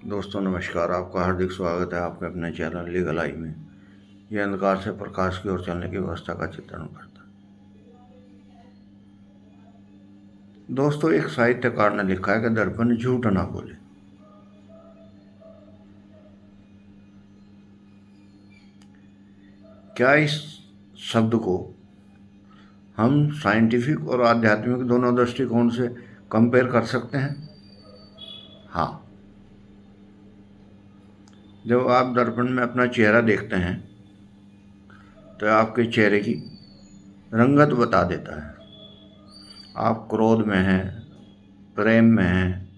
दोस्तों नमस्कार। आपका हार्दिक स्वागत है आपके अपने चैनल लीगल आई में। यह अंधकार से प्रकाश की ओर चलने की व्यवस्था का चित्रण करता है। दोस्तों, एक साहित्यकार ने लिखा है कि दर्पण झूठ ना बोले। क्या इस शब्द को हम साइंटिफिक और आध्यात्मिक दोनों दृष्टिकोण से कंपेयर कर सकते हैं? हाँ। जब आप दर्पण में अपना चेहरा देखते हैं तो आपके चेहरे की रंगत बता देता है। आप क्रोध में हैं, प्रेम में हैं,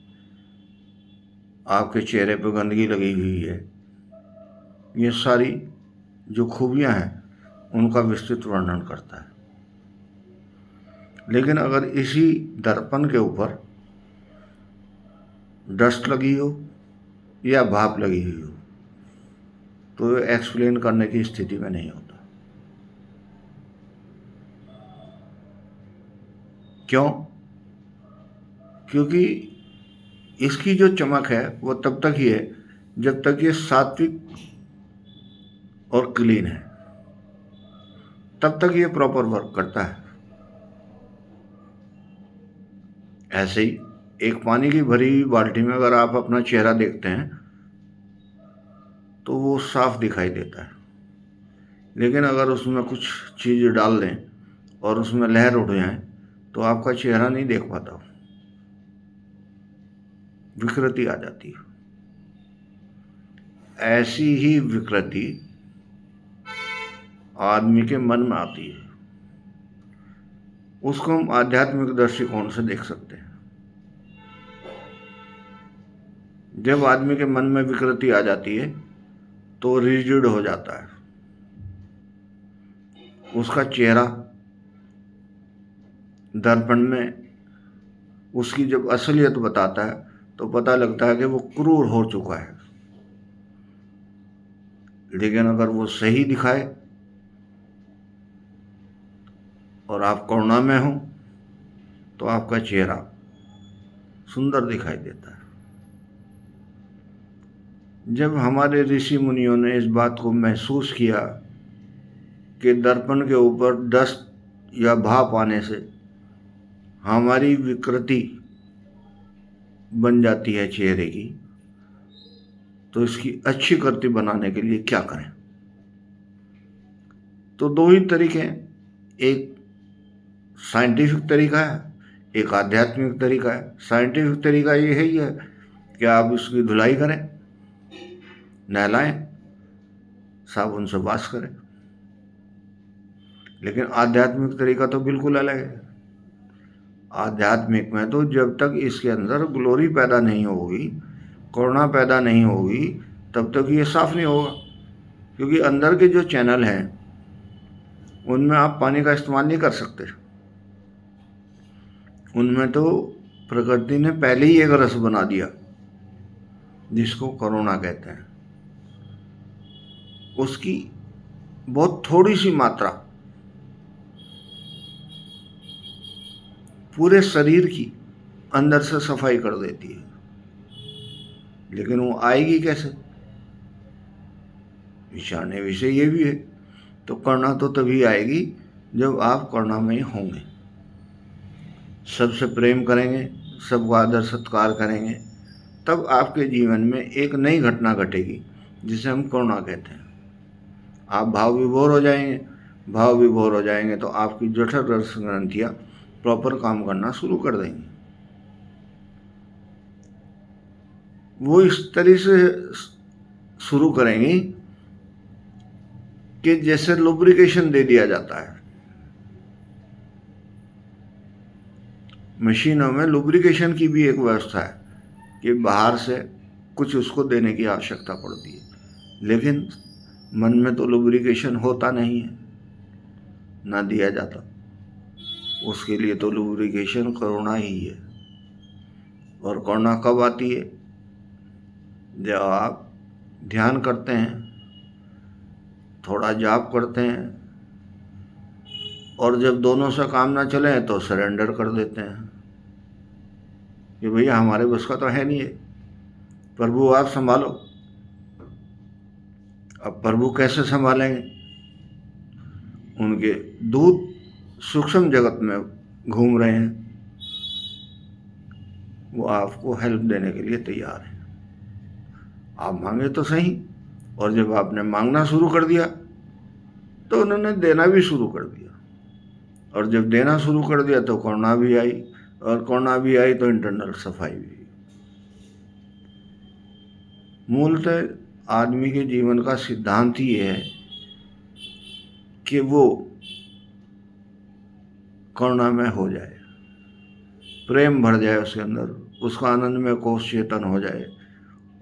आपके चेहरे पर गंदगी लगी हुई है, ये सारी जो खूबियां हैं उनका विस्तृत वर्णन करता है। लेकिन अगर इसी दर्पण के ऊपर डस्ट लगी हो या भाप लगी हुई हो तो एक्सप्लेन करने की स्थिति में नहीं होता। क्यों? क्योंकि इसकी जो चमक है वो तब तक ही है जब तक ये सात्विक और क्लीन है, तब तक ये प्रॉपर वर्क करता है। ऐसे ही एक पानी की भरी हुई बाल्टी में अगर आप अपना चेहरा देखते हैं तो वो साफ दिखाई देता है, लेकिन अगर उसमें कुछ चीज़ डाल दें और उसमें लहर उठ जाए तो आपका चेहरा नहीं देख पाता, विकृति आ जाती है। ऐसी ही विकृति आदमी के मन में आती है, उसको हम आध्यात्मिक दृष्टिकोण से देख सकते हैं। जब आदमी के मन में विकृति आ जाती है तो रिजिड हो जाता है, उसका चेहरा दर्पण में उसकी जब असलियत बताता है तो पता लगता है कि वो क्रूर हो चुका है। लेकिन अगर वो सही दिखाए और आप करुणा में हो तो आपका चेहरा सुंदर दिखाई देता है। जब हमारे ऋषि मुनियों ने इस बात को महसूस किया कि दर्पण के ऊपर डस्ट या भाप आने से हमारी विकृति बन जाती है चेहरे की, तो इसकी अच्छी कृति बनाने के लिए क्या करें? तो दो ही तरीके हैं, एक साइंटिफिक तरीका है, एक आध्यात्मिक तरीका है। साइंटिफिक तरीका ये है ही है कि आप उसकी धुलाई करें, नहलाएं, साबुन से वाश करें। लेकिन आध्यात्मिक तरीका तो बिल्कुल अलग है। आध्यात्मिक में तो जब तक इसके अंदर ग्लोरी पैदा नहीं होगी, करुणा पैदा नहीं होगी, तब तक ये साफ नहीं होगा। क्योंकि अंदर के जो चैनल हैं उनमें आप पानी का इस्तेमाल नहीं कर सकते। उनमें तो प्रकृति ने पहले ही एक रस बना दिया जिसको करुणा कहते हैं। उसकी बहुत थोड़ी सी मात्रा पूरे शरीर की अंदर से सफाई कर देती है। लेकिन वो आएगी कैसे? निशाने विषय ये भी है। तो करुणा तो तभी आएगी जब आप करुणामय होंगे, सबसे प्रेम करेंगे, सबका आदर सत्कार करेंगे, तब आपके जीवन में एक नई घटना घटेगी जिसे हम करुणा कहते हैं। आप भाव विभोर हो जाएंगे। भाव विभोर हो जाएंगे तो आपकी जठर रस ग्रंथियाँ प्रॉपर काम करना शुरू कर देंगी। वो इस तरह से शुरू करेंगी कि जैसे लुब्रिकेशन दे दिया जाता है। मशीनों में लुब्रिकेशन की भी एक व्यवस्था है कि बाहर से कुछ उसको देने की आवश्यकता पड़ती है, लेकिन मन में तो लुब्रिकेशन होता नहीं है, ना दिया जाता। उसके लिए तो लुब्रिकेशन करुणा ही है। और करुणा कब आती है? जब आप ध्यान करते हैं, थोड़ा जाप करते हैं, और जब दोनों से काम ना चले तो सरेंडर कर देते हैं कि भैया हमारे बस का तो है नहीं है, प्रभु आप संभालो। अब प्रभु कैसे संभालेंगे? उनके दूत सूक्ष्म जगत में घूम रहे हैं, वो आपको हेल्प देने के लिए तैयार है। आप मांगे तो सही, और जब आपने मांगना शुरू कर दिया तो उन्होंने देना भी शुरू कर दिया, और जब देना शुरू कर दिया तो कोरोना भी आई, और कोरोना भी आई तो इंटरनल सफाई भी। मूलतः आदमी के जीवन का सिद्धांत ही है कि वो करुणा में हो जाए, प्रेम भर जाए उसके अंदर, उसका आनंद में कोष चेतन हो जाए,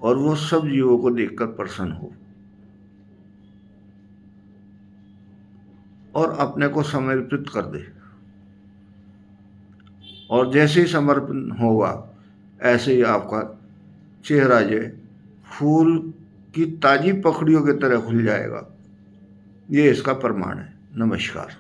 और वो सब जीवों को देखकर प्रसन्न हो और अपने को समर्पित कर दे। और जैसे ही समर्पण होगा, ऐसे ही आपका चेहरा जो फूल की ताजी पखड़ियों की तरह खुल जाएगा। ये इसका प्रमाण है। नमस्कार।